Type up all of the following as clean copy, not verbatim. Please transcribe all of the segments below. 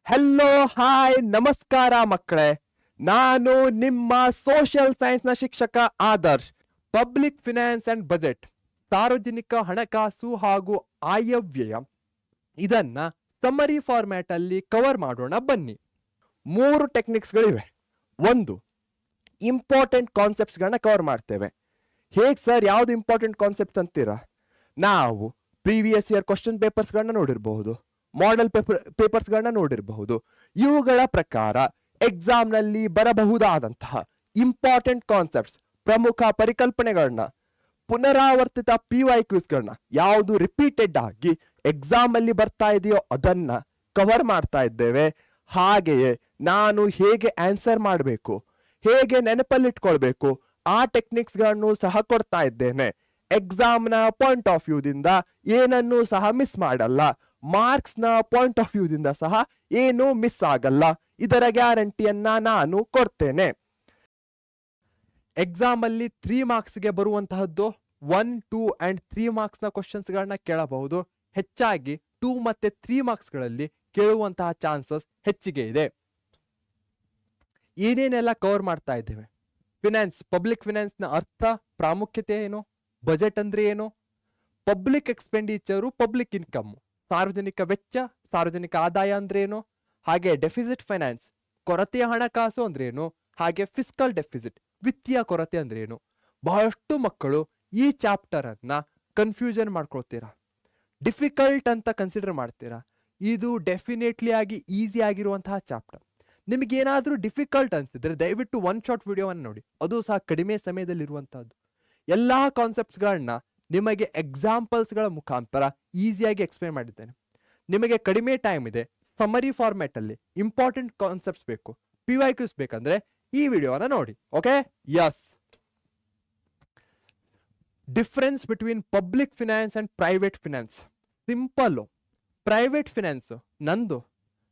Hello hi ನಮಸ್ಕಾರ ಮಕ್ಕಳೇ. ನಾನು ನಿಮ್ಮ ಸೋಷಿಯಲ್ ಸೈನ್ಸ್ನ ಶಿಕ್ಷಕ Adarsh. Public finance and budget, ಸಾರ್ವಜನಿಕ ಹಣಕಾಸು ಹಾಗೂ ಆಯವ್ಯಯ, ಇದನ್ನ ಸಮರಿ ಫಾರ್ಮ್ಯಾಟ್ ಅಲ್ಲಿ ಕವರ್ ಮಾಡೋಣ ಬನ್ನಿ. 3 ಟೆಕ್ನಿಕ್ಸ್ಗಳಿವೆ. ಒಂದು, ಇಂಪಾರ್ಟೆಂಟ್ ಕಾನ್ಸೆಪ್ಟ್ಸ್ಗಳನ್ನ ಕವರ್ ಮಾಡ್ತೇವೆ. ಹೇಗೆ ಸರ್, ಯಾವ್ದು ಇಂಪಾರ್ಟೆಂಟ್ ಕಾನ್ಸೆಪ್ಟ್ಸ್ ಅಂತೀರಾ? ನಾವು ಪ್ರೀವಿಯಸ್ ಇಯರ್ ಕ್ವಶನ್ ಪೇಪರ್ಸ್ಗಳನ್ನ ನೋಡಿರಬಹುದು, ಮಾಡೆಲ್ ಪೇಪರ್ಸ್ಗಳನ್ನ ನೋಡಿರಬಹುದು. ಇವುಗಳ ಪ್ರಕಾರ ಎಕ್ಸಾಮ್ನಲ್ಲಿ ಬರಬಹುದಾದಂತಹ ಇಂಪಾರ್ಟೆಂಟ್ ಕಾನ್ಸೆಪ್ಟ್ಸ್, ಪ್ರಮುಖ ಪರಿಕಲ್ಪನೆಗಳನ್ನ, ಪುನರಾವರ್ತಿತ PYQsಗಳನ್ನ, ಯಾವುದು ರಿಪೀಟೆಡ್ ಆಗಿ ಎಕ್ಸಾಮ್ ಅಲ್ಲಿ ಬರ್ತಾ ಇದೆಯೋ ಅದನ್ನ ಕವರ್ ಮಾಡ್ತಾ ಇದ್ದೇವೆ. ಹಾಗೆಯೇ ನಾನು ಹೇಗೆ ಆನ್ಸರ್ ಮಾಡಬೇಕು, ಹೇಗೆ ನೆನಪಲ್ಲಿಟ್ಕೊಳ್ಬೇಕು, ಆ ಟೆಕ್ನಿಕ್ಸ್ಗಳನ್ನು ಸಹ ಕೊಡ್ತಾ ಇದ್ದೇನೆ. ಎಕ್ಸಾಮ್ನ ಪಾಯಿಂಟ್ ಆಫ್ ವ್ಯೂದಿಂದ ಏನನ್ನೂ ಸಹ ಮಿಸ್ ಮಾಡಲ್ಲ, ಮಾರ್ಕ್ಸ್ನ ಪಾಯಿಂಟ್ ಆಫ್ ವ್ಯೂದಿಂದ ಸಹ ಏನೂ ಮಿಸ್ ಆಗಲ್ಲ. ಇದರ ಗ್ಯಾರಂಟಿಯನ್ನ ನಾನು ಕೊಡ್ತೇನೆ. ಎಕ್ಸಾಮ್ ಅಲ್ಲಿ 3 ಮಾರ್ಕ್ಸ್ಗೆ ಬರುವಂತಹದ್ದು 1, 2 and 3 ಮಾರ್ಕ್ಸ್ನ ಕ್ವಶನ್ಸ್ಗಳನ್ನ ಕೇಳಬಹುದು. ಹೆಚ್ಚಾಗಿ 2 ಮತ್ತೆ 3 ಮಾರ್ಕ್ಸ್ಗಳಲ್ಲಿ ಕೇಳುವಂತಹ ಚಾನ್ಸಸ್ ಹೆಚ್ಚಿಗೆ ಇದೆ. ಏನೇನೆಲ್ಲ ಕವರ್ ಮಾಡ್ತಾ ಇದ್ದೇವೆ? ಫಿನಾನ್ಸ್, ಪಬ್ಲಿಕ್ ಫಿನಾನ್ಸ್ನ ಅರ್ಥ, ಪ್ರಾಮುಖ್ಯತೆ ಏನು, ಬಜೆಟ್ ಅಂದ್ರೆ ಏನು, ಪಬ್ಲಿಕ್ ಎಕ್ಸ್ಪೆಂಡಿಚರು, ಪಬ್ಲಿಕ್ ಇನ್ಕಮ್, ಸಾರ್ವಜನಿಕ ವೆಚ್ಚ, ಸಾರ್ವಜನಿಕ ಆದಾಯ ಅಂದ್ರೆ ಏನು, ಹಾಗೆ ಡೆಫಿಸಿಟ್ ಫೈನಾನ್ಸ್, ಕೊರತೆಯ ಹಣಕಾಸು ಅಂದ್ರೆ ಏನು, ಹಾಗೆ ಫಿಸ್ಕಲ್ ಡೆಫಿಸಿಟ್, ವಿತ್ತೀಯ ಕೊರತೆ ಅಂದ್ರೆ ಏನು. ಬಹಳಷ್ಟು ಮಕ್ಕಳು ಈ ಚಾಪ್ಟರ್ ಅನ್ನ ಕನ್ಫ್ಯೂಷನ್ ಮಾಡ್ಕೊಳ್ತೀರಾ, ಡಿಫಿಕಲ್ಟ್ ಅಂತ ಕನ್ಸಿಡರ್ ಮಾಡ್ತೀರಾ. ಇದು ಡೆಫಿನೆಟ್ಲಿ ಆಗಿ ಈಸಿ ಆಗಿರುವಂತಹ ಚಾಪ್ಟರ್. ನಿಮಗೇನಾದ್ರೂ ಡಿಫಿಕಲ್ಟ್ ಅನ್ಸಿದ್ರೆ ದಯವಿಟ್ಟು 1 ಶಾರ್ಟ್ ವಿಡಿಯೋವನ್ನು ನೋಡಿ, ಅದು ಸಹ ಕಡಿಮೆ ಸಮಯದಲ್ಲಿ ಇರುವಂತಹದ್ದು. ಎಲ್ಲಾ ಕಾನ್ಸೆಪ್ಟ್ಸ್ಗಳನ್ನ ನಿಮಗೆ ಎಕ್ಸಾಂಪಲ್ಸ್ಗಳ ಮುಖಾಂತರ ಈಸಿಯಾಗಿ ಎಕ್ಸ್ಪ್ಲೇನ್ ಮಾಡಿದ್ದೇನೆ. ನಿಮಗೆ ಕಡಿಮೆ ಟೈಮ್ ಇದೆ, ಸಮರಿ ಫಾರ್ಮ್ಯಾಟ್ ಅಲ್ಲಿ ಇಂಪಾರ್ಟೆಂಟ್ ಕಾನ್ಸೆಪ್ಟ್ಸ್ ಬೇಕು, PYQs ಬೇಕಂದ್ರೆ ಈ ವಿಡಿಯೋನ ನೋಡಿ. Okay, yes. Difference between public finance and private finance. Simple. Private finance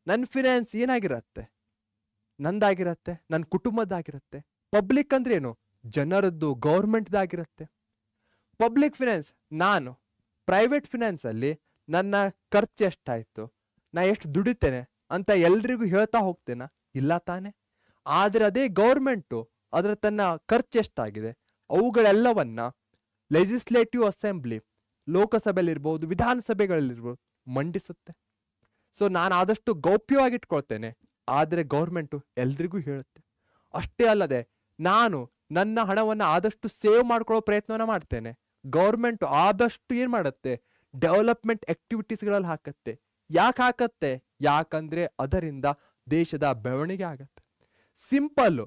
ನನ್ನ ಫಿನಾನ್ಸ್ ಏನಾಗಿರತ್ತೆ, ನಂದಾಗಿರತ್ತೆ, ನನ್ನ ಕುಟುಂಬದಾಗಿರತ್ತೆ. ಪಬ್ಲಿಕ್ ಅಂದ್ರೆ ಏನು, ಜನರದ್ದು, ಗೌರ್ಮೆಂಟ್ದಾಗಿರತ್ತೆ. ಪಬ್ಲಿಕ್ ಫಿನಾನ್ಸ್ ನಾನು, ಪ್ರೈವೇಟ್ ಫಿನಾನ್ಸ್ ಅಲ್ಲಿ ನನ್ನ ಖರ್ಚು ಎಷ್ಟಾಯ್ತು, ನಾ ಎಷ್ಟು ದುಡಿತೇನೆ ಅಂತ ಎಲ್ರಿಗೂ ಹೇಳ್ತಾ ಹೋಗ್ತೇನೆ, ಇಲ್ಲ ತಾನೆ? ಆದ್ರೆ ಅದೇ ಗೌರ್ಮೆಂಟು ಅದರ ತನ್ನ ಖರ್ಚು ಎಷ್ಟಾಗಿದೆ ಅವುಗಳೆಲ್ಲವನ್ನ ಲೆಜಿಸ್ಲೇಟಿವ್ ಅಸೆಂಬ್ಲಿ, ಲೋಕಸಭೆಯಲ್ಲಿರ್ಬೋದು, ವಿಧಾನಸಭೆಗಳಲ್ಲಿರ್ಬೋದು, ಮಂಡಿಸುತ್ತೆ. ಸೊ ನಾನು ಆದಷ್ಟು ಗೌಪ್ಯವಾಗಿಟ್ಕೊಳ್ತೇನೆ, ಆದರೆ ಗೌರ್ಮೆಂಟು ಎಲ್ರಿಗೂ ಹೇಳುತ್ತೆ. ಅಷ್ಟೇ ಅಲ್ಲದೆ ನಾನು ನನ್ನ ಹಣವನ್ನು ಆದಷ್ಟು ಸೇವ್ ಮಾಡ್ಕೊಳ್ಳೋ ಪ್ರಯತ್ನವನ್ನ ಮಾಡ್ತೇನೆ. ಗೌರ್ಮೆಂಟ್ ಆದಷ್ಟು ಏನ್ ಮಾಡುತ್ತೆ, ಡೆವಲಪ್ಮೆಂಟ್ ಆಕ್ಟಿವಿಟೀಸ್ಗಳಲ್ಲಿ ಹಾಕತ್ತೆ. ಯಾಕೆ ಹಾಕತ್ತೆ? ಯಾಕಂದ್ರೆ ಅದರಿಂದ ದೇಶದ ಬೆಳವಣಿಗೆ ಆಗತ್ತೆ. ಸಿಂಪಲ್.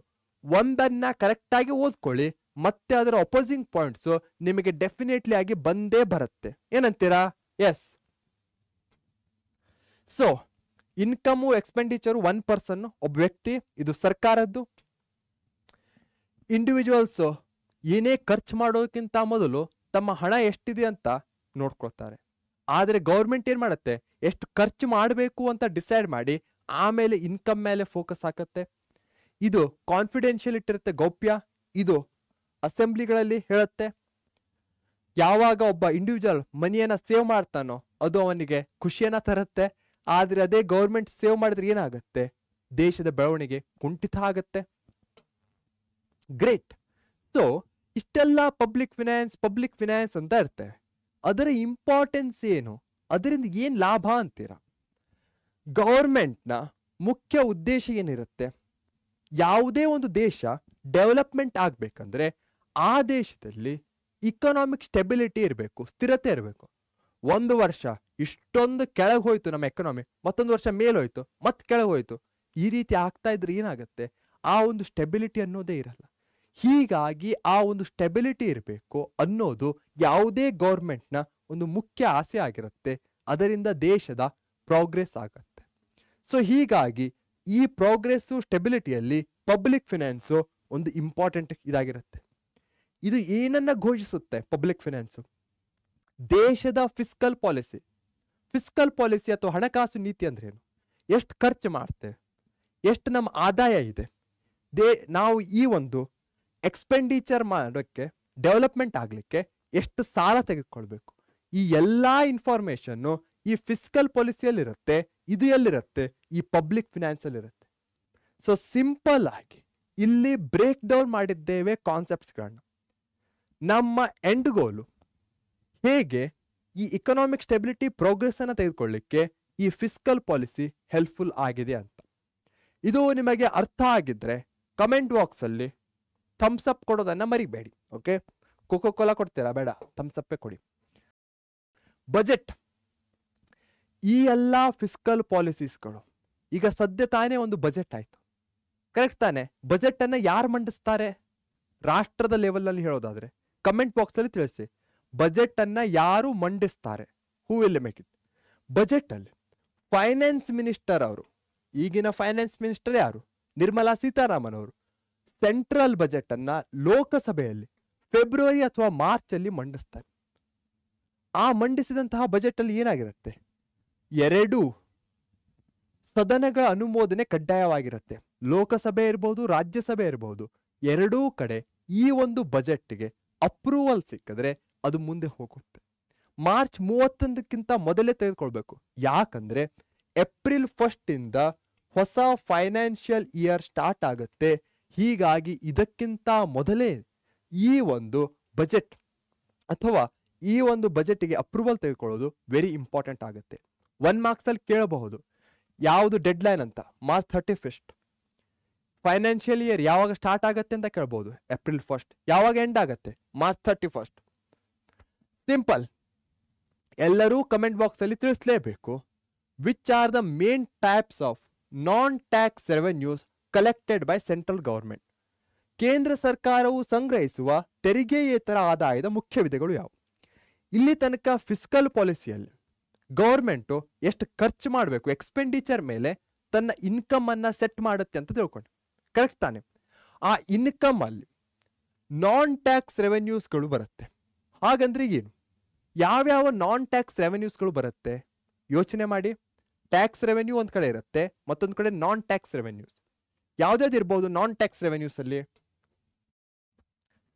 ಒಂದನ್ನ ಕರೆಕ್ಟ್ ಆಗಿ ಓದ್ಕೊಳ್ಳಿ, ಮತ್ತೆ ಅದರ ಅಪೋಸಿಂಗ್ ಪಾಯಿಂಟ್ಸ್ ನಿಮಗೆ ಡೆಫಿನೆಟ್ಲಿ ಆಗಿ ಬಂದೇ ಬರುತ್ತೆ. ಏನಂತೀರಾ? Yes. So income, expenditure 1 person, ಒಬ್ಬ ವ್ಯಕ್ತಿ, ಇದು ಸರ್ಕಾರದ್ದು. ಇಂಡಿವಿಜುವಲ್ಸ್ ಏನೇ ಖರ್ಚು ಮಾಡೋದಕ್ಕಿಂತ ಮೊದಲು ತಮ್ಮ ಹಣ ಎಷ್ಟಿದೆ ಅಂತ ನೋಡ್ಕೊಳ್ತಾರೆ. ಆದರೆ ಗೌರ್ಮೆಂಟ್ ಏನ್ ಮಾಡುತ್ತೆ, ಎಷ್ಟು ಖರ್ಚು ಮಾಡಬೇಕು ಅಂತ ಡಿಸೈಡ್ ಮಾಡಿ ಆಮೇಲೆ ಇನ್ಕಮ್ ಮೇಲೆ ಫೋಕಸ್ ಹಾಕತ್ತೆ. ಇದು ಕಾನ್ಫಿಡೆನ್ಷಿಯಲ್ ಇಟ್ಟಿರುತ್ತೆ, ಗೌಪ್ಯ. ಇದು ಅಸೆಂಬ್ಲಿಗಳಲ್ಲಿ ಹೇಳುತ್ತೆ. ಯಾವಾಗ ಒಬ್ಬ ಇಂಡಿವಿಜುವಲ್ ಮನಿಯನ್ನ ಸೇವ್ ಮಾಡ್ತಾನೋ ಅದು ಅವನಿಗೆ ಖುಷಿಯನ್ನ ತರುತ್ತೆ. ಆದ್ರೆ ಅದೇ ಗೌರ್ಮೆಂಟ್ ಸೇವ್ ಮಾಡಿದ್ರೆ ಏನಾಗತ್ತೆ, ದೇಶದ ಬೆಳವಣಿಗೆ ಕುಂಠಿತ ಆಗತ್ತೆ. ಗ್ರೇಟ್. ಸೊ ಇಷ್ಟೆಲ್ಲ ಪಬ್ಲಿಕ್ ಫಿನಾನ್ಸ್ ಅಂತ ಇರ್ತೇವೆ. ಅದರ ಇಂಪಾರ್ಟೆನ್ಸ್ ಏನು, ಅದರಿಂದ ಏನ್ ಲಾಭ ಅಂತೀರಾ? ಗೌರ್ಮೆಂಟ್ನ ಮುಖ್ಯ ಉದ್ದೇಶ ಏನಿರುತ್ತೆ, ಯಾವುದೇ ಒಂದು ದೇಶ ಡೆವಲಪ್ಮೆಂಟ್ ಆಗ್ಬೇಕಂದ್ರೆ ಆ ದೇಶದಲ್ಲಿ ಇಕನಾಮಿಕ್ ಸ್ಟೆಬಿಲಿಟಿ ಇರಬೇಕು, ಸ್ಥಿರತೆ ಇರಬೇಕು. 1 ವರ್ಷ ಇಷ್ಟೊಂದು ಕೆಳಗೆ ಹೋಯ್ತು ನಮ್ಮ ಎಕನಾಮಿ, ಮತ್ತೊಂದು ವರ್ಷ ಮೇಲೋಯ್ತು, ಮತ್ತೆ ಕೆಳಗೆ ಹೋಯ್ತು, ಈ ರೀತಿ ಆಗ್ತಾ ಇದ್ರೆ ಏನಾಗುತ್ತೆ, ಆ ಒಂದು ಸ್ಟೆಬಿಲಿಟಿ ಅನ್ನೋದೇ ಇರಲ್ಲ. ಹೀಗಾಗಿ ಆ ಒಂದು ಸ್ಟೆಬಿಲಿಟಿ ಇರಬೇಕು ಅನ್ನೋದು ಯಾವುದೇ ಗೌರ್ಮೆಂಟ್ನ ಒಂದು ಮುಖ್ಯ ಆಸೆ ಆಗಿರುತ್ತೆ. ಅದರಿಂದ ದೇಶದ ಪ್ರೋಗ್ರೆಸ್ ಆಗತ್ತೆ. ಸೊ ಹೀಗಾಗಿ ಈ ಪ್ರೋಗ್ರೆಸ್ಸು, ಸ್ಟೆಬಿಲಿಟಿಯಲ್ಲಿ ಪಬ್ಲಿಕ್ ಫಿನಾನ್ಸು ಒಂದು ಇಂಪಾರ್ಟೆಂಟ್ ಇದಾಗಿರುತ್ತೆ. ಇದು ಏನನ್ನ ಘೋಷಿಸುತ್ತೆ? ಪಬ್ಲಿಕ್ ಫಿನಾನ್ಸು ದೇಶದ ಫಿಸ್ಕಲ್ ಪಾಲಿಸಿ ಅಥವಾ ಹಣಕಾಸು ನೀತಿ ಅಂದ್ರೆ ಏನು, ಎಷ್ಟು ಖರ್ಚು ಮಾಡ್ತೇವೆ, ಎಷ್ಟು ನಮ್ಮ ಆದಾಯ ಇದೆ, ನಾವು ಈ ಒಂದು ಎಕ್ಸ್ಪೆಂಡಿಚರ್ ಮಾಡೋಕ್ಕೆ, ಡೆವಲಪ್ಮೆಂಟ್ ಆಗ್ಲಿಕ್ಕೆ ಎಷ್ಟು ಸಾಲ ತೆಗೆದುಕೊಳ್ಬೇಕು, ಈ ಎಲ್ಲಾ ಇನ್ಫಾರ್ಮೇಶನ್ ಈ ಫಿಸ್ಕಲ್ ಪಾಲಿಸಿಯಲ್ಲಿರುತ್ತೆ. ಇದು ಎಲ್ಲಿರುತ್ತೆ? ಈ ಪಬ್ಲಿಕ್ ಫಿನಾನ್ಸ್ ಅಲ್ಲಿ ಇರುತ್ತೆ. ಸೊ ಸಿಂಪಲ್ ಆಗಿ ಇಲ್ಲಿ ಬ್ರೇಕ್ ಡೌನ್ ಮಾಡಿದ್ದೇವೆ ಕಾನ್ಸೆಪ್ಟ್ಸ್ಗಳನ್ನ. ನಮ್ಮ ಎಂಡ್ ಗೋಲು ಹೇಗೆ ಈ ಇಕನಾಮಿಕ್ ಸ್ಟೆಬಿಲಿಟಿ ಪ್ರೋಗ್ರೆಸ್ ಅನ್ನ ತೆಗೆದುಕೊಳ್ಳಿಕ್ಕೆ ಈ ಫಿಸ್ಕಲ್ ಪಾಲಿಸಿ ಹೆಲ್ಪ್ಫುಲ್ ಆಗಿದೆ ಅಂತ. ಇದು ನಿಮಗೆ ಅರ್ಥ ಆಗಿದ್ರೆ ಕಮೆಂಟ್ ಬಾಕ್ಸ್ ಅಲ್ಲಿ ಥಮ್ಸ್ ಅಪ್ ಕೊಡೋದನ್ನ ಮರಿಬೇಡಿ. ಓಕೆ, ಕೋಕೋ ಕೋಲಾ ಕೊಡ್ತೀರಾ? ಬೇಡ, ಥಮ್ಸ್ ಅಪ್ಪೇ ಕೊಡಿ. ಬಜೆಟ್, ಈ ಎಲ್ಲ ಫಿಸ್ಕಲ್ ಪಾಲಿಸೀಸ್ಗಳು ಈಗ ಸದ್ಯ ತಾನೇ ಒಂದು ಬಜೆಟ್ ಆಯ್ತು, ಕರೆಕ್ಟ್ ತಾನೆ? ಬಜೆಟ್ ಅನ್ನ ಯಾರು ಮಂಡಿಸ್ತಾರೆ? ರಾಷ್ಟ್ರದ ಲೆವೆಲ್ ಅಲ್ಲಿ ಹೇಳೋದಾದ್ರೆ ಕಮೆಂಟ್ ಬಾಕ್ಸ್ ಅಲ್ಲಿ ತಿಳಿಸಿ, ಬಜೆಟ್ ಅನ್ನ ಯಾರು ಮಂಡಿಸ್ತಾರೆ? Who will make it? Budget ಅಲ್ಲಿ ಫೈನಾನ್ಸ್ ಮಿನಿಸ್ಟರ್ ಅವರು, ಈಗಿನ ಫೈನಾನ್ಸ್ ಮಿನಿಸ್ಟರ್ ಯಾರು? ನಿರ್ಮಲಾ ಸೀತಾರಾಮನ್ ಅವರು ಸೆಂಟ್ರಲ್ ಬಜೆಟ್ ಅನ್ನ ಲೋಕಸಭೆಯಲ್ಲಿ ಫೆಬ್ರವರಿ ಅಥವಾ ಮಾರ್ಚ್ ಅಲ್ಲಿ ಮಂಡಿಸ್ತಾರೆ. ಆ ಮಂಡಿಸಿದಂತಹ ಬಜೆಟ್ ಅಲ್ಲಿ ಏನಾಗಿರುತ್ತೆ? 2 ಸದನಗಳ ಅನುಮೋದನೆ ಕಡ್ಡಾಯವಾಗಿರುತ್ತೆ. ಲೋಕಸಭೆ ಇರಬಹುದು, ರಾಜ್ಯಸಭೆ ಇರಬಹುದು, ಎರಡೂ ಕಡೆ ಈ ಒಂದು ಬಜೆಟ್ಗೆ ಅಪ್ರೂವಲ್ ಸಿಕ್ಕಿದ್ರೆ ಅದು ಮುಂದೆ ಹೋಗುತ್ತೆ. ಮಾರ್ಚ್ 31ಕ್ಕಿಂತ ಮೊದಲೇ ತೆಗೆದುಕೊಳ್ಬೇಕು. ಯಾಕಂದ್ರೆ ಏಪ್ರಿಲ್ 1 ಇಂದ ಹೊಸ ಫೈನಾನ್ಷಿಯಲ್ ಇಯರ್ ಸ್ಟಾರ್ಟ್ ಆಗುತ್ತೆ. ಹೀಗಾಗಿ ಇದಕ್ಕಿಂತ ಮೊದಲೇ ಈ ಒಂದು ಬಜೆಟ್ ಅಥವಾ ಈ ಒಂದು ಬಜೆಟ್ಗೆ ಅಪ್ರೂವಲ್ ತೆಗೆದುಕೊಳ್ಳೋದು ವೆರಿ ಇಂಪಾರ್ಟೆಂಟ್ ಆಗುತ್ತೆ. 1 ಮಾರ್ಕ್ಸ್ ಅಲ್ಲಿ ಕೇಳಬಹುದು ಯಾವುದು ಡೆಡ್ ಲೈನ್ ಅಂತ. ಮಾರ್ಚ್ 31. ಫೈನಾನ್ಷಿಯಲ್ ಇಯರ್ ಯಾವಾಗ ಸ್ಟಾರ್ಟ್ ಆಗುತ್ತೆ ಅಂತ ಕೇಳಬಹುದು. ಏಪ್ರಿಲ್ 1. ಯಾವಾಗ ಎಂಡ್ ಆಗುತ್ತೆ? ಮಾರ್ಚ್ 31. ಸಿಂಪಲ್. ಎಲ್ಲರೂ ಕಮೆಂಟ್ ಬಾಕ್ಸ್ ಅಲ್ಲಿ ತಿಳಿಸಲೇಬೇಕು. Which are the main types of non tax revenues collected by central government? ಕೇಂದ್ರ ಸರ್ಕಾರವು ಸಂಗ್ರಹಿಸುವ ತೆರಿಗೆಯೇತರ ಆದಾಯದ ಮುಖ್ಯ ವಿಧಗಳು ಯಾವುವು? ಇಲ್ಲಿ ತನಕ ಫಿಸ್ಕಲ್ ಪಾಲಿಸಿಯಲ್ಲಿ ಗವರ್ಮೆಂಟು ಎಷ್ಟು ಖರ್ಚು ಮಾಡಬೇಕು ಎಕ್ಸ್ಪೆಂಡಿಚರ್ ಮೇಲೆ ತನ್ನ ಇನ್ಕಮ್ ಅನ್ನ ಸೆಟ್ ಮಾಡುತ್ತೆ ಅಂತ ತಿಳ್ಕೊಂಡು, ಕರೆಕ್ಟ್ ತಾನೆ? ಆ ಇನ್ಕಮ್ ಅಲ್ಲಿ ನಾನ್ ಟ್ಯಾಕ್ಸ್ ರೆವೆನ್ಯೂಸ್ಗಳು ಬರುತ್ತೆ. ಹಾಗಂದ್ರೆ ಏನು? ಯಾವ್ಯಾವ ನಾನ್ ಟ್ಯಾಕ್ಸ್ ರೆವೆನ್ಯೂಸ್ಗಳು ಬರುತ್ತೆ ಯೋಚನೆ ಮಾಡಿ. ಟ್ಯಾಕ್ಸ್ ರೆವೆನ್ಯೂ ಒಂದ್ ಕಡೆ ಇರುತ್ತೆ, ಮತ್ತೊಂದು ಕಡೆ ನಾನ್ ಟ್ಯಾಕ್ಸ್ ರೆವೆನ್ಯೂಸ್. ಯಾವ್ದಾವ್ದು ಇರ್ಬೋದು ನಾನ್ ಟ್ಯಾಕ್ಸ್ ರೆವೆನ್ಯೂಸ್ ಅಲ್ಲಿ?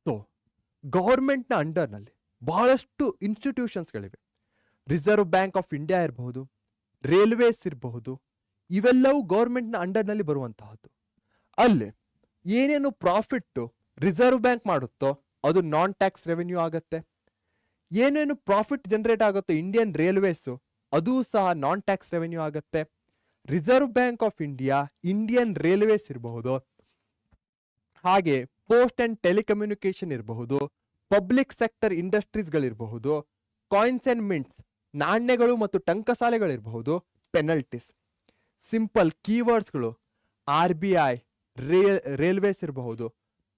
ಸೊ ಗವರ್ಮೆಂಟ್ ನ ಅಂಡರ್ ನಲ್ಲಿ ಬಹಳಷ್ಟು ಇನ್ಸ್ಟಿಟ್ಯೂಷನ್ಸ್ಗಳಿವೆ. ರಿಸರ್ವ್ ಬ್ಯಾಂಕ್ ಆಫ್ ಇಂಡಿಯಾ ಇರಬಹುದು, ರೈಲ್ವೇಸ್ ಇರಬಹುದು, ಇವೆಲ್ಲವೂ ಗವರ್ಮೆಂಟ್ ನ ಅಂಡರ್ ನಲ್ಲಿ ಬರುವಂತಹದ್ದು. ಅಲ್ಲಿ ಏನೇನು ಪ್ರಾಫಿಟ್ ರಿಸರ್ವ್ ಬ್ಯಾಂಕ್ ಮಾಡುತ್ತೋ ಅದು ನಾನ್ ಟ್ಯಾಕ್ಸ್ ರೆವೆನ್ಯೂ ಆಗತ್ತೆ. ಏನೇನು ಪ್ರಾಫಿಟ್ ಜನರೇಟ್ ಆಗುತ್ತೋ ಇಂಡಿಯನ್ ರೈಲ್ವೇಸ್ ಅದು ಸಹ ನಾನ್ ಟ್ಯಾಕ್ಸ್ ರೆವೆನ್ಯೂ ಆಗತ್ತೆ. Reserve bank of India, Indian railways ಇರಬಹುದು, ಹಾಗೆ ಪೋಸ್ಟ್ ಅಂಡ್ ಟೆಲಿಕಮ್ಯುನಿಕೇಶನ್ ಇರಬಹುದು, public sector ಇಂಡಸ್ಟ್ರೀಸ್ಗಳಿರಬಹುದು, coins and mints ನಾಣ್ಯಗಳು ಮತ್ತು ಟಂಕಸಾಲೆಗಳಿರಬಹುದು, ಪೆನಲ್ಟೀಸ್. ಸಿಂಪಲ್ ಕೀವರ್ಡ್ಸ್ಗಳು RBI, ರೈಲ್ವೇಸ್ ಇರಬಹುದು,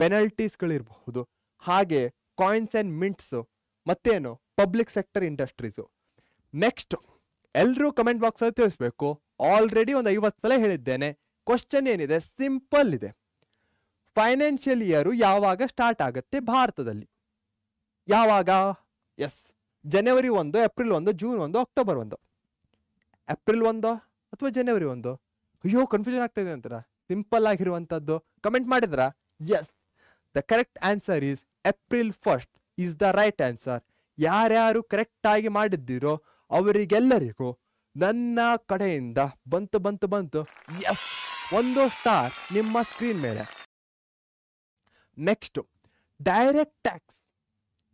ಪೆನಲ್ಟೀಸ್ಗಳಿರಬಹುದು, ಹಾಗೆ ಕಾಯಿನ್ಸ್ ಅಂಡ್ ಮಿಂಟ್ಸ್, ಮತ್ತೇನು ಪಬ್ಲಿಕ್ ಸೆಕ್ಟರ್ ಇಂಡಸ್ಟ್ರೀಸು. ನೆಕ್ಸ್ಟ್ ಎಲ್ಲರೂ ಕಮೆಂಟ್ ಬಾಕ್ಸ್ ಅಲ್ಲಿ ತಿಳಿಸ್ಬೇಕು. ಆಲ್ರೆಡಿ ಒಂದು 50 ಸಲ ಹೇಳಿದ್ದೇನೆ. ಕ್ವಶನ್ ಏನಿದೆ? ಸಿಂಪಲ್ ಇದೆ. ಫೈನಾನ್ಷಿಯಲ್ ಇಯರ್ ಯಾವಾಗ ಸ್ಟಾರ್ಟ್ ಆಗುತ್ತೆ ಭಾರತದಲ್ಲಿ? ಯಾವಾಗ? ಎಸ್, ಜನವರಿ 1, ಏಪ್ರಿಲ್ 1, ಜೂನ್ 1, ಅಕ್ಟೋಬರ್ 1. ಏಪ್ರಿಲ್ 1 ಅಥವಾ ಜನವರಿ 1? ಅಯ್ಯೋ ಕನ್ಫ್ಯೂಷನ್ ಆಗ್ತಾ ಇದೆ ಅಂತಾರ. ಸಿಂಪಲ್ ಆಗಿರುವಂತದ್ದು ಕಮೆಂಟ್ ಮಾಡಿದ್ರ? Yes, the correct answer is April 1 is the right answer. ಯಾರ್ಯಾರು ಕರೆಕ್ಟ್ ಆಗಿ ಮಾಡಿದ್ದೀರೋ ಅವರಿಗೆಲ್ಲರಿಗೂ ನನ್ನ ಕಡೆಯಿಂದ ಬಂತು. ಎಸ್, 1 ಸ್ಟಾರ್ ನಿಮ್ಮ ಸ್ಕ್ರೀನ್ ಮೇಲೆ. Next direct tax.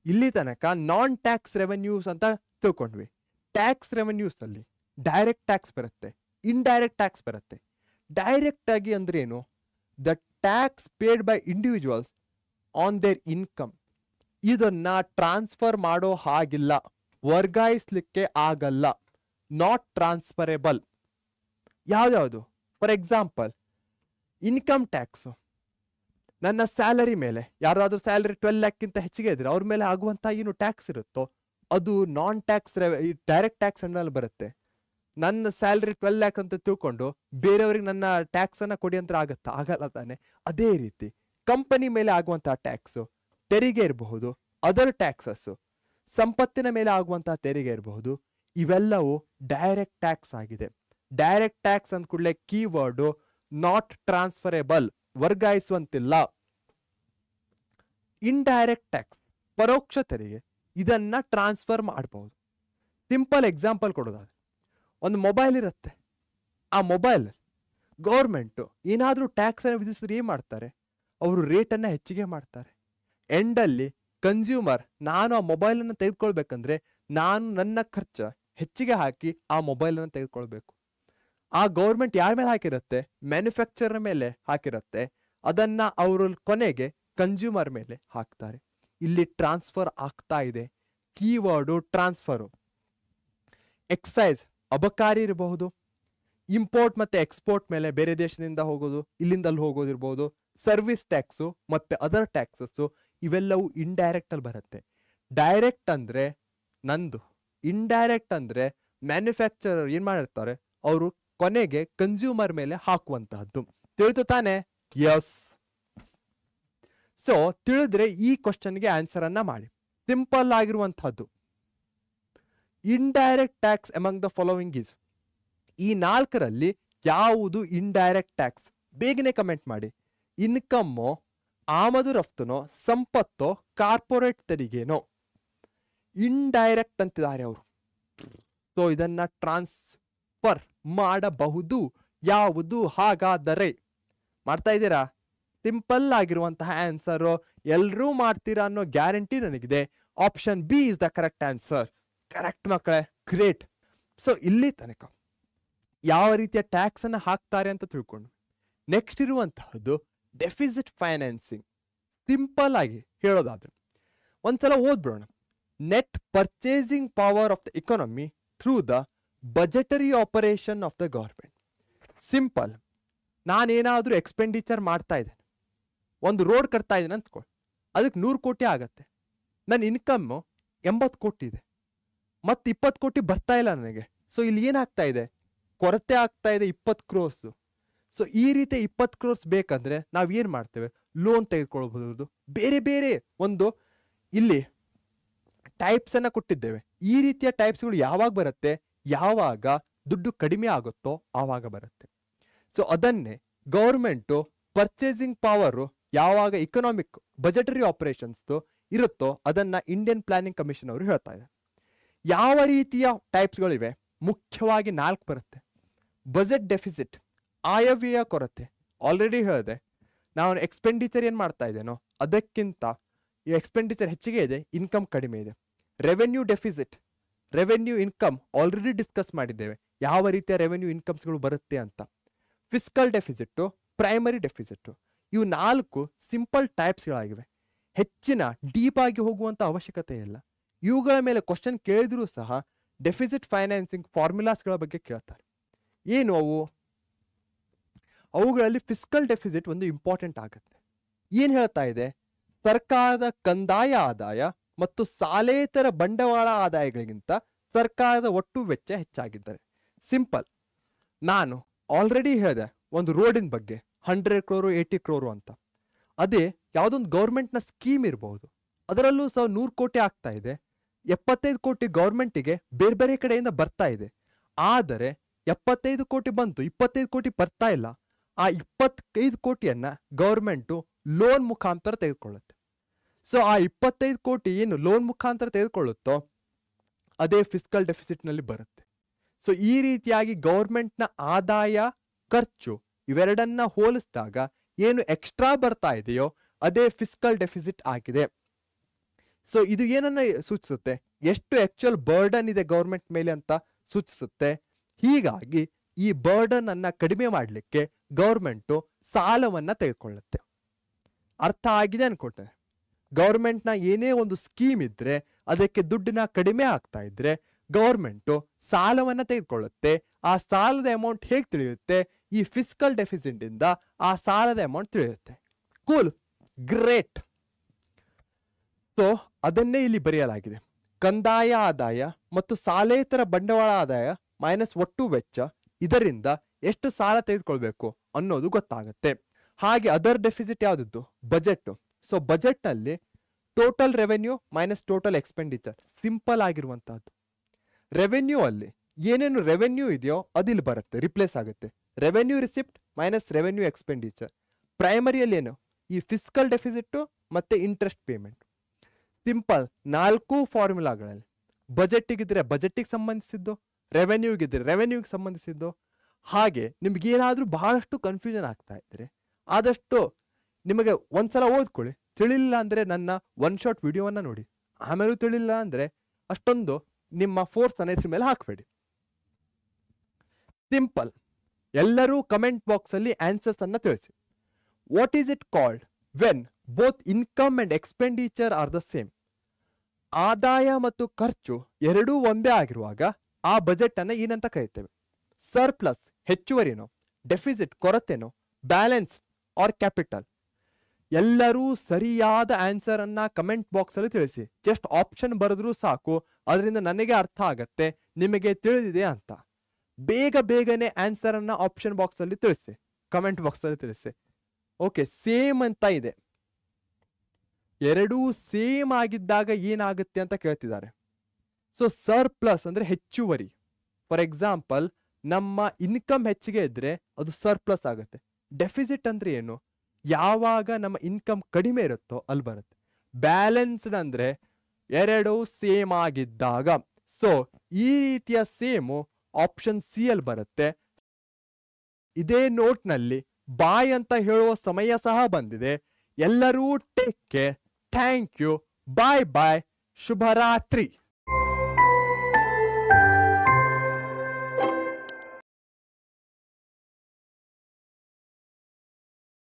ಇಲ್ಲಿ ತನಕ ನಾನ್ ಟ್ಯಾಕ್ಸ್ ರೆವೆನ್ಯೂಸ್ ಅಂತ ತಿಳ್ಕೊಂಡ್ವಿ. ಟ್ಯಾಕ್ಸ್ ರೆವೆನ್ಯೂಸ್ ಅಲ್ಲಿ ಡೈರೆಕ್ಟ್ ಟ್ಯಾಕ್ಸ್ ಬರುತ್ತೆ, ಇಂಡೈರೆಕ್ಟ್ ಟ್ಯಾಕ್ಸ್ ಬರುತ್ತೆ. ಡೈರೆಕ್ಟ್ ಆಗಿ ಅಂದ್ರೆ ಏನು? The tax paid by individuals on their income. ಇದನ್ನ ಟ್ರಾನ್ಸ್ಫರ್ ಮಾಡೋ ಹಾಗಿಲ್ಲ, ವರ್ಗಾಯಿಸ್ಲಿಕ್ಕೆ ಆಗಲ್ಲ, ನಾಟ್ ಟ್ರಾನ್ಸ್ಫರೇಬಲ್. ಯಾವ್ಯಾವುದು? For example income tax. ನನ್ನ ಸ್ಯಾಲರಿ ಮೇಲೆ ಯಾರಾದ್ರೂ ಸ್ಯಾಲರಿ 12 ಲ್ಯಾಕ್ಕಿಂತ ಹೆಚ್ಚಿಗೆ ಇದ್ರೆ ಅವ್ರ ಮೇಲೆ ಆಗುವಂತ ಏನು ಟ್ಯಾಕ್ಸ್ ಇರುತ್ತೋ ಅದು ನಾನ್ ಟ್ಯಾಕ್ಸ್ ಡೈರೆಕ್ಟ್ ಟ್ಯಾಕ್ಸ್ ಅಂಡಲ್ಲಿ ಬರುತ್ತೆ. ನನ್ನ ಸ್ಯಾಲರಿ 12 ಲ್ಯಾಕ್ ಅಂತ ತಿಳ್ಕೊಂಡು ಬೇರೆಯವ್ರಿಗೆ ನನ್ನ ಟ್ಯಾಕ್ಸ್ ಅನ್ನ ಕೊಡಿ ಅಂತ ಆಗಲ್ಲ ತಾನೆ? ಅದೇ ರೀತಿ ಕಂಪನಿ ಮೇಲೆ ಆಗುವಂತಹ ಟ್ಯಾಕ್ಸ್, ತೆರಿಗೆ ಇರಬಹುದು, ಅದರ್ ಟ್ಯಾಕ್ಸಸ್, ಸಂಪತ್ತಿನ ಮೇಲೆ ಆಗುವಂತಹ ತೆರಿಗೆ ಇರಬಹುದು, ಇವೆಲ್ಲವೂ ಡೈರೆಕ್ಟ್ ಟ್ಯಾಕ್ಸ್ ಆಗಿದೆ. ಡೈರೆಕ್ಟ್ ಟ್ಯಾಕ್ಸ್ ಅಂದ ಕೂಡಲೇ ಕೀವರ್ಡ್ ನಾಟ್ ಟ್ರಾನ್ಸ್ಫರೇಬಲ್, ವರ್ಗಾಯಿಸುವಂತಿಲ್ಲ. ಇಂಡೈರೆಕ್ಟ್ ಟ್ಯಾಕ್ಸ್, ಪರೋಕ್ಷ ತೆರಿಗೆ, ಇದನ್ನ ಟ್ರಾನ್ಸ್ಫರ್ ಮಾಡಬಹುದು. ಸಿಂಪಲ್ ಎಕ್ಸಾಂಪಲ್ ಕೊಡೋದಾದ್ರೆ, ಒಂದು ಮೊಬೈಲ್ ಇರುತ್ತೆ, ಆ ಮೊಬೈಲ್ ಗೌರ್ಮೆಂಟು ಏನಾದರೂ ಟ್ಯಾಕ್ಸ್ ಅನ್ನು ವಿಧಿಸಿದ್ರೆ ಏನು ಮಾಡ್ತಾರೆ? ಅವರು ರೇಟನ್ನು ಹೆಚ್ಚಿಗೆ ಮಾಡ್ತಾರೆ. ಎಂಡಲ್ಲಿ ಕನ್ಸ್ಯೂಮರ್ ನಾನು ಆ ಮೊಬೈಲನ್ನು ತೆಗೆದುಕೊಳ್ಬೇಕಂದ್ರೆ ನಾನು ನನ್ನ ಖರ್ಚು ಹೆಚ್ಚಿಗೆ ಹಾಕಿ ಆ ಮೊಬೈಲನ್ನು ತೆಗೆದುಕೊಳ್ಬೇಕು. ಆ ಗೌರ್ಮೆಂಟ್ ಯಾರ ಮೇಲೆ ಹಾಕಿರುತ್ತೆ? ಮ್ಯಾನುಫ್ಯಾಕ್ಚರರ್ ಮೇಲೆ ಹಾಕಿರುತ್ತೆ. ಅದನ್ನ ಅವರು ಕೊನೆಗೆ ಕನ್ಸ್ಯೂಮರ್ ಮೇಲೆ ಹಾಕ್ತಾರೆ. ಇಲ್ಲಿ ಟ್ರಾನ್ಸ್ಫರ್ ಆಗ್ತಾ ಇದೆ. Keyword transfer. ಎಕ್ಸೈಸ್ ಅಬಕಾರಿ ಇರಬಹುದು, ಇಂಪೋರ್ಟ್ ಮತ್ತೆ ಎಕ್ಸ್ಪೋರ್ಟ್ ಮೇಲೆ ಬೇರೆ ದೇಶದಿಂದ ಹೋಗೋದು, ಇಲ್ಲಿಂದ ಅಲ್ಲಿ ಹೋಗೋದಿರ್ಬೋದು, ಸರ್ವಿಸ್ ಟ್ಯಾಕ್ಸು ಮತ್ತೆ ಅದರ್ ಟ್ಯಾಕ್ಸಸ್ಸು, ಇವೆಲ್ಲವೂ ಇಂಡೈರೆಕ್ಟ್ ಅಲ್ಲಿ ಬರುತ್ತೆ. ಡೈರೆಕ್ಟ್ ಅಂದ್ರೆ ನಂದು, ಇಂಡೈರೆಕ್ಟ್ ಅಂದ್ರೆ ಮ್ಯಾನುಫ್ಯಾಕ್ಚರರ್ ಏನ್ ಮಾಡಿರ್ತಾರೆ, ಅವರು ಕೊನೆಗೆ ಕನ್ಸ್ಯೂಮರ್ ಮೇಲೆ ಹಾಕುವಂತಹದ್ದು. ತಿಳಿತು ತಾನೆ? ಯಸ್. ಸೊ ತಿಳಿದ್ರೆ ಈ ಕ್ವಶನ್ಗೆ ಆನ್ಸರ್ ಅನ್ನ ಮಾಡಿ. ಸಿಂಪಲ್ ಆಗಿರುವಂತಹದ್ದು. Indirect tax among the following is, ಈ ನಾಲ್ಕರಲ್ಲಿ ಯಾವುದು ಇಂಡೈರೆಕ್ಟ್ ಟ್ಯಾಕ್ಸ್? ಬೇಗನೆ ಕಮೆಂಟ್ ಮಾಡಿ. ಇನ್ಕಮ್ಮೋ, ಆಮದು ರಫ್ತುನೋ, ಸಂಪತ್ತೋ, ಕಾರ್ಪೊರೇಟ್ ತೆರಿಗೆನೋ? ಇಂಡೈರೆಕ್ಟ್ ಅಂತಿದ್ದಾರೆ ಅವರು. ಸೊ ಇದನ್ನ ಟ್ರಾನ್ಸ್ಫರ್ ಮಾಡಬಹುದು. ಯಾವುದು ಹಾಗಾದರೆ? ಮಾಡ್ತಾ ಇದ್ದೀರಾ? ಸಿಂಪಲ್ ಆಗಿರುವಂತಹ ಆನ್ಸರ್. ಎಲ್ಲರೂ ಮಾಡ್ತೀರಾ ಅನ್ನೋ ಗ್ಯಾರಂಟಿ ನನಗಿದೆ. Option B is the correct answer. Correct ಮಕ್ಕಳೇ, ಗ್ರೇಟ್. ಸೊ ಇಲ್ಲಿ ತನಕ ಯಾವ ರೀತಿಯ ಟ್ಯಾಕ್ಸ್ ಅನ್ನ ಹಾಕ್ತಾರೆ ಅಂತ ತಿಳ್ಕೊಂಡು, ನೆಕ್ಸ್ಟ್ ಇರುವಂತಹದ್ದು ಡೆಫಿಸಿಟ್ ಫೈನಾನ್ಸಿಂಗ್. ಸಿಂಪಲ್ ಆಗಿ ಹೇಳೋದಾದ್ರೆ ಒಂದ್ಸಲ ಓದ್ಬಿಡೋಣ. Net purchasing power of the economy through the budgetary operation of the government. Simple. ನಾನೇನಾದ್ರೂ ಎಕ್ಸ್ಪೆಂಡಿಚರ್ ಮಾಡ್ತಾ ಇದ್ದೇನೆ, ಒಂದು ರೋಡ್ ಕಟ್ತಾ ಇದ್ದೇನೆ ಅಂದ್ಕೊಳ್ಳಿ, ಅದಕ್ಕೆ 100 ಕೋಟಿ ಆಗತ್ತೆ. ನನ್ನ ಇನ್ಕಮ್ಮು 80 ಕೋಟಿ ಇದೆ, ಮತ್ತೆ 20 ಕೋಟಿ ಬರ್ತಾ ಇಲ್ಲ ನನಗೆ. ಸೊ ಇಲ್ಲಿ ಏನಾಗ್ತಾ ಇದೆ? ಕೊರತೆ ಆಗ್ತಾ ಇದೆ 20 ಕ್ರೋರ್ಸ್. ಸೊ ಈ ರೀತಿ 20 ಕ್ರೋರ್ಸ್ ಬೇಕಂದ್ರೆ ನಾವ್ ಏನ್ ಮಾಡ್ತೇವೆ? ಲೋನ್ ತೆಗೆದುಕೊಳ್ಬಹುದು. ಬೇರೆ ಬೇರೆ ಒಂದು ಇಲ್ಲಿ ಟೈಪ್ಸ್ ಅನ್ನ ಕೊಟ್ಟಿದ್ದೇವೆ. ಈ ರೀತಿಯ ಟೈಪ್ಸ್ಗಳು ಯಾವಾಗ ಬರುತ್ತೆ? ಯಾವಾಗ ದುಡ್ಡು ಕಡಿಮೆ ಆಗುತ್ತೋ ಆವಾಗ ಬರುತ್ತೆ. ಸೊ ಅದನ್ನೇ ಗೌರ್ಮೆಂಟು ಪರ್ಚೇಸಿಂಗ್ ಪವರು ಯಾವಾಗ ಇಕನಾಮಿಕ್ ಬಜೆಟರಿ ಆಪರೇಷನ್ಸ್ ಇರುತ್ತೋ ಅದನ್ನ ಇಂಡಿಯನ್ ಪ್ಲಾನಿಂಗ್ ಕಮಿಷನ್ ಅವರು ಹೇಳ್ತಾ ಇದ್ದಾರೆ. ಯಾವ ರೀತಿಯ ಟೈಪ್ಸ್ಗಳಿವೆ? ಮುಖ್ಯವಾಗಿ 4 ಬರುತ್ತೆ. ಬಜೆಟ್ ಡೆಫಿಸಿಟ್, ಆಯವ್ಯಯ ಕೊರತೆ. ಆಲ್ರೆಡಿ ಹೇಳಿದೆ, ನಾನು ಎಕ್ಸ್ಪೆಂಡಿಚರ್ ಏನ್ ಮಾಡ್ತಾ ಇದ್ದೇನೋ ಅದಕ್ಕಿಂತ ಈ ಎಕ್ಸ್ಪೆಂಡಿಚರ್ ಹೆಚ್ಚಿಗೆ ಇದೆ, ಇನ್ಕಮ್ ಕಡಿಮೆ ಇದೆ. Revenue deficit, revenue income already discuss ಮಾಡಿದ್ದೇವೆ, ಯಾವ ರೀತಿಯ ರೆವೆನ್ಯೂ ಇನ್ಕಮ್ಸ್ಗಳು ಬರುತ್ತೆ ಅಂತ. Fiscal deficit, primary deficit. ಇವು 4 ಸಿಂಪಲ್ ಟೈಪ್ಸ್ಗಳಾಗಿವೆ. ಹೆಚ್ಚಿನ ಡೀಪ್ ಆಗಿ ಹೋಗುವಂತ ಅವಶ್ಯಕತೆ ಇಲ್ಲ. ಇವುಗಳ ಮೇಲೆ ಕ್ವಶನ್ ಕೇಳಿದ್ರೂ ಸಹ ಡೆಫಿಸಿಟ್ ಫೈನಾನ್ಸಿಂಗ್ ಫಾರ್ಮುಲಾಸ್ಗಳ ಬಗ್ಗೆ ಕೇಳ್ತಾರೆ. ಏನು ಅವು? ಅವುಗಳಲ್ಲಿ ಫಿಸ್ಕಲ್ ಡೆಫಿಸಿಟ್ ಒಂದು ಇಂಪಾರ್ಟೆಂಟ್ ಆಗುತ್ತೆ. ಏನ್ ಹೇಳ್ತಾ ಇದೆ? ಸರ್ಕಾರದ ಕಂದಾಯ ಆದಾಯ ಮತ್ತು ಸಾಲೇತರ ಬಂಡವಾಳ ಆದಾಯಗಳಿಗಿಂತ ಸರ್ಕಾರದ ಒಟ್ಟು ವೆಚ್ಚ ಹೆಚ್ಚಾಗಿದ್ದಾರೆ. ಸಿಂಪಲ್. ನಾನು ಆಲ್ರೆಡಿ ಹೇಳಿದೆ ಒಂದು ರೋಡಿನ ಬಗ್ಗೆ 100 ಕ್ರೋರು 80 ಕ್ರೋರು ಅಂತ. ಅದೇ ಯಾವುದೊಂದು ಗೌರ್ಮೆಂಟ್ನ ಸ್ಕೀಮ್ ಇರಬಹುದು, ಅದರಲ್ಲೂ ಸಹ 100 ಕೋಟಿ ಆಗ್ತಾ ಇದೆ. 75 ಕೋಟಿ ಗೌರ್ಮೆಂಟಿಗೆ ಬೇರೆ ಬೇರೆ ಕಡೆಯಿಂದ ಬರ್ತಾ ಇದೆ. ಆದರೆ 75 ಕೋಟಿ ಬಂತು, 25 ಕೋಟಿ ಬರ್ತಾ ಇಲ್ಲ. ಆ 25 ಕೋಟಿಯನ್ನ ಗೌರ್ಮೆಂಟು ಲೋನ್ ಮುಖಾಂತರ ತೆಗೆದುಕೊಳ್ಳುತ್ತೆ. ಸೊ ಆ 25 ಕೋಟಿ ಏನು ಲೋನ್ ಮುಖಾಂತರ ತೆಗೆದುಕೊಳ್ಳುತ್ತೋ ಅದೇ ಫಿಸ್ಕಲ್ ಡೆಫಿಸಿಟ್ ನಲ್ಲಿ ಬರುತ್ತೆ. ಸೊ ಈ ರೀತಿಯಾಗಿ ಗೌರ್ಮೆಂಟ್ನ ಆದಾಯ ಖರ್ಚು ಇವೆರಡನ್ನ ಹೋಲಿಸಿದಾಗ ಏನು ಎಕ್ಸ್ಟ್ರಾ ಬರ್ತಾ ಇದೆಯೋ ಅದೇ ಫಿಸ್ಕಲ್ ಡೆಫಿಸಿಟ್ ಆಗಿದೆ. ಸೊ ಇದು ಏನನ್ನ ಸೂಚಿಸುತ್ತೆ? ಎಷ್ಟು ಆಕ್ಚುಯಲ್ ಬರ್ಡನ್ ಇದೆ ಗೌರ್ಮೆಂಟ್ ಮೇಲೆ ಅಂತ ಸೂಚಿಸುತ್ತೆ. ಹೀಗಾಗಿ ಈ ಬರ್ಡನ್ ಅನ್ನ ಕಡಿಮೆ ಮಾಡಲಿಕ್ಕೆ ಗೌರ್ಮೆಂಟು ಸಾಲವನ್ನ ತೆಗೆದುಕೊಳ್ಳುತ್ತೆ. ಅರ್ಥ ಆಗಿದೆ ಅನ್ಕೊಟ್ಟೆ. ಗೌರ್ಮೆಂಟ್ನ ಏನೇ ಒಂದು ಸ್ಕೀಮ್ ಇದ್ರೆ ಅದಕ್ಕೆ ದುಡ್ಡಿನ ಕಡಿಮೆ ಆಗ್ತಾ ಇದ್ರೆ ಗೌರ್ಮೆಂಟು ಸಾಲವನ್ನ ತೆಗೆದುಕೊಳ್ಳುತ್ತೆ. ಆ ಸಾಲದ ಅಮೌಂಟ್ ಹೇಗೆ ತಿಳಿಯುತ್ತೆ? ಈ ಫಿಸ್ಕಲ್ ಡೆಫಿಸಿಟ್ ಇಂದ ಆ ಸಾಲದ ಅಮೌಂಟ್ ತಿಳಿಯುತ್ತೆ. Cool, great. ಸೊ ಅದನ್ನೇ ಇಲ್ಲಿ ಬರೆಯಲಾಗಿದೆ. ಕಂದಾಯ ಆದಾಯ ಮತ್ತು ಸಾಲೇತರ ಬಂಡವಾಳ ಆದಾಯ ಮೈನಸ್ ಒಟ್ಟು ವೆಚ್ಚ, ಇದರಿಂದ ಎಷ್ಟು ಸಾಲ ತೆಗೆದುಕೊಳ್ಬೇಕು ಅನ್ನೋದು ಗೊತ್ತಾಗುತ್ತೆ. ಹಾಗೆ ಅದರ್ ಡೆಫಿಸಿಟ್ ಯಾವ್ದಿದ್ದು? ಬಜೆಟ್. ಸೊ ಬಜೆಟ್ ನಲ್ಲಿ total revenue minus total expenditure. Simple ಆಗಿರುವಂತಹದ್ದು. ರೆವೆನ್ಯೂ ಅಲ್ಲಿ ಏನೇನು ರೆವೆನ್ಯೂ ಇದೆಯೋ ಅದಿಲ್ಲಿ ಬರುತ್ತೆ, ರಿಪ್ಲೇಸ್ ಆಗುತ್ತೆ. Revenue receipt minus revenue expenditure. ಪ್ರೈಮರಿಯಲ್ಲಿ ಏನು? ಈ ಫಿಸ್ಕಲ್ ಡೆಫಿಸಿಟ್ ಮತ್ತೆ ಇಂಟ್ರೆಸ್ಟ್ ಪೇಮೆಂಟ್. ಸಿಂಪಲ್ 4 ಫಾರ್ಮುಲಾಗಳಲ್ಲಿ ಬಜೆಟ್ಟಿಗಿದ್ರೆ ಬಜೆಟ್ಟಿಗೆ ಸಂಬಂಧಿಸಿದ್ದು, ರೆವೆನ್ಯೂಗಿದ್ರೆ ರೆವೆನ್ಯೂಗೆ ಸಂಬಂಧಿಸಿದ್ದು, ಹಾಗೆ ನಿಮ್ಗೇನಾದ್ರೂ ಬಹಳಷ್ಟು ಕನ್ಫ್ಯೂಷನ್ ಆಗ್ತಾ ಇದ್ರೆ ಆದಷ್ಟು ನಿಮಗೆ ಒಂದ್ಸಲ ಓದ್ಕೊಳ್ಳಿ. ತಿಳಿಲ್ಲ ಅಂದ್ರೆ ನನ್ನ ಒನ್ ಶಾಟ್ ವಿಡಿಯೋವನ್ನ ನೋಡಿ. ಆಮೇಲೂ ತಿಳಿಲ್ಲ ಅಂದ್ರೆ ಅಷ್ಟೊಂದು ನಿಮ್ಮ ಫೋರ್ಸ್ ಅನ್ನ ಇದ್ರ ಮೇಲೆ ಹಾಕಬೇಡಿ. ಸಿಂಪಲ್. ಎಲ್ಲರೂ ಕಮೆಂಟ್ ಬಾಕ್ಸ್ ಅಲ್ಲಿ ಆನ್ಸರ್ಸ್ ಅನ್ನ ತಿಳಿಸಿ. What is it called when both income and expenditure are the same? ಆದಾಯ ಮತ್ತು ಖರ್ಚು ಎರಡೂ ಒಂದೇ ಆಗಿರುವಾಗ ಆ ಬಜೆಟ್ ಅನ್ನ ಏನಂತ ಕರೀತೇವೆ? ಸರ್ಪ್ಲಸ್ ಹೆಚ್ಚುವರಿನೋ, ಡೆಫಿಸಿಟ್ ಕೊರತೆನೋ, ಬ್ಯಾಲೆನ್ಸ್ ಆರ್ ಕ್ಯಾಪಿಟಲ್? ಎಲ್ಲರೂ ಸರಿಯಾದ ಆನ್ಸರ್ ಅನ್ನ ಕಮೆಂಟ್ ಬಾಕ್ಸ್ ಅಲ್ಲಿ ತಿಳಿಸಿ. ಜಸ್ಟ್ ಆಪ್ಷನ್ ಬರೆದ್ರೂ ಸಾಕು, ಅದರಿಂದ ನನಗೆ ಅರ್ಥ ಆಗತ್ತೆ ನಿಮಗೆ ತಿಳಿದಿದೆ ಅಂತ. ಬೇಗ ಬೇಗನೆ ಆನ್ಸರ್ ಅನ್ನ ಆಪ್ಷನ್ ಬಾಕ್ಸ್ ಅಲ್ಲಿ ತಿಳಿಸಿ, ಕಮೆಂಟ್ ಬಾಕ್ಸ್ ಅಲ್ಲಿ ತಿಳಿಸಿ. ಓಕೆ, ಸೇಮ್ ಅಂತ ಇದೆ. ಎರಡೂ ಸೇಮ್ ಆಗಿದ್ದಾಗ ಏನಾಗುತ್ತೆ ಅಂತ ಕೇಳ್ತಿದ್ದಾರೆ. ಸೊ ಸರ್ಪ್ಲಸ್ ಅಂದ್ರೆ ಹೆಚ್ಚುವರಿ. ಫಾರ್ ಎಕ್ಸಾಂಪಲ್, ನಮ್ಮ ಇನ್ಕಮ್ ಹೆಚ್ಚಿಗೆ ಇದ್ರೆ ಅದು ಸರ್ಪ್ಲಸ್ ಆಗುತ್ತೆ. ಡೆಫಿಸಿಟ್ ಅಂದ್ರೆ ಏನು? ಯಾವಾಗ ನಮ್ಮ ಇನ್ಕಮ್ ಕಡಿಮೆ ಇರುತ್ತೋ ಅಲ್ಲಿ ಬರುತ್ತೆ. ಬ್ಯಾಲೆನ್ಸ್ಡ್ ಅಂದ್ರೆ ಎರಡು ಸೇಮ್ ಆಗಿದ್ದಾಗ. ಸೊ ಈ ರೀತಿಯ ಸೇಮು ಆಪ್ಷನ್ ಸಿ ಅಲ್ಲಿ ಬರುತ್ತೆ. ಇದೇ ನೋಟ್ನಲ್ಲಿ ಬಾಯ್ ಅಂತ ಹೇಳುವ ಸಮಯ ಸಹ ಬಂದಿದೆ. ಎಲ್ಲರೂ take care. Thank you. Bye bye. ಶುಭರಾತ್ರಿ.